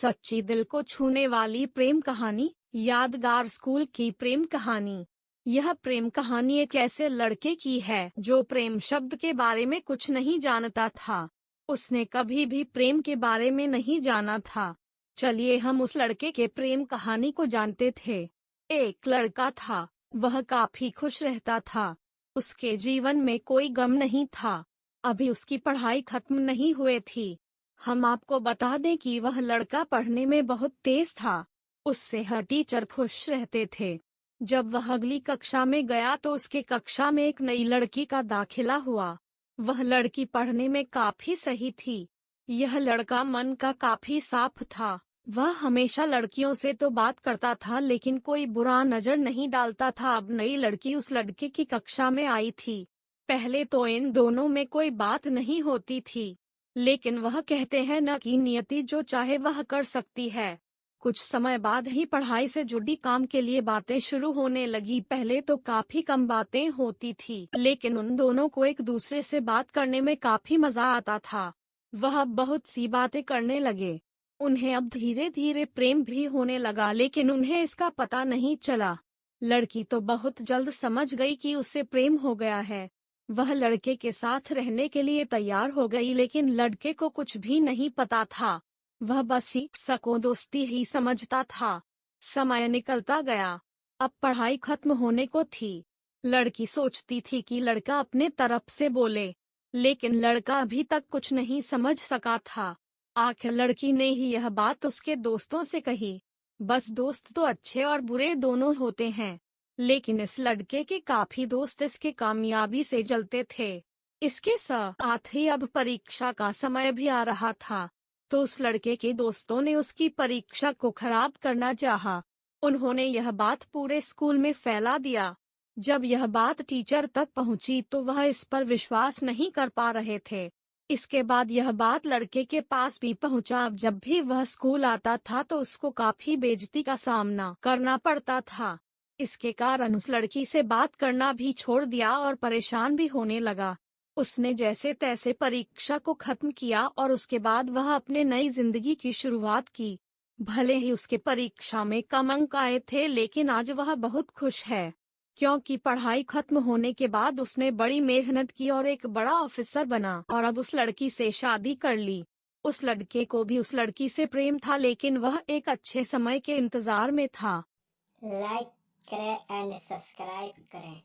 सच्ची दिल को छूने वाली प्रेम कहानी, यादगार स्कूल की प्रेम कहानी। यह प्रेम कहानी एक ऐसे लड़के की है जो प्रेम शब्द के बारे में कुछ नहीं जानता था। उसने कभी भी प्रेम के बारे में नहीं जाना था। चलिए हम उस लड़के के प्रेम कहानी को जानते थे। एक लड़का था, वह काफी खुश रहता था। उसके जीवन में कोई गम नहीं था। अभी उसकी पढ़ाई खत्म नहीं हुई थी। हम आपको बता दें कि वह लड़का पढ़ने में बहुत तेज था। उससे हर टीचर खुश रहते थे। जब वह अगली कक्षा में गया तो उसके कक्षा में एक नई लड़की का दाखिला हुआ। वह लड़की पढ़ने में काफी सही थी। यह लड़का मन का काफी साफ था। वह हमेशा लड़कियों से तो बात करता था लेकिन कोई बुरा नजर नहीं डालता था। अब नई लड़की उस लड़के की कक्षा में आई थी। पहले तो इन दोनों में कोई बात नहीं होती थी, लेकिन वह कहते हैं न कि नियति जो चाहे वह कर सकती है। कुछ समय बाद ही पढ़ाई से जुड़ी काम के लिए बातें शुरू होने लगी। पहले तो काफी कम बातें होती थी, लेकिन उन दोनों को एक दूसरे से बात करने में काफी मजा आता था। वह बहुत सी बातें करने लगे। उन्हें अब धीरे धीरे प्रेम भी होने लगा, लेकिन उन्हें इसका पता नहीं चला। लड़की तो बहुत जल्द समझ गई कि उसे प्रेम हो गया है। वह लड़के के साथ रहने के लिए तैयार हो गई, लेकिन लड़के को कुछ भी नहीं पता था। वह बस इसको दोस्ती ही समझता था। समय निकलता गया। अब पढ़ाई खत्म होने को थी। लड़की सोचती थी कि लड़का अपने तरफ से बोले, लेकिन लड़का अभी तक कुछ नहीं समझ सका था। आखिर लड़की ने ही यह बात उसके दोस्तों से कही। बस दोस्त तो अच्छे और बुरे दोनों होते हैं, लेकिन इस लड़के के काफी दोस्त इसके कामयाबी से जलते थे। इसके साथ ही अब परीक्षा का समय भी आ रहा था, तो उस लड़के के दोस्तों ने उसकी परीक्षा को खराब करना चाहा। उन्होंने यह बात पूरे स्कूल में फैला दिया। जब यह बात टीचर तक पहुंची तो वह इस पर विश्वास नहीं कर पा रहे थे। इसके बाद यह बात लड़के के पास भी पहुंचा। अब जब भी वह स्कूल आता था तो उसको काफी बेइज्जती का सामना करना पड़ता था। इसके कारण उस लड़की से बात करना भी छोड़ दिया और परेशान भी होने लगा। उसने जैसे तैसे परीक्षा को खत्म किया और उसके बाद वह अपने नई जिंदगी की शुरुआत की। भले ही उसके परीक्षा में कम अंक आए थे, लेकिन आज वह बहुत खुश है, क्योंकि पढ़ाई खत्म होने के बाद उसने बड़ी मेहनत की और एक बड़ा ऑफिसर बना और अब उस लड़की से शादी कर ली। उस लड़के को भी उस लड़की से प्रेम था, लेकिन वह एक अच्छे समय के इंतजार में था। लाइक करें एंड सब्सक्राइब करें।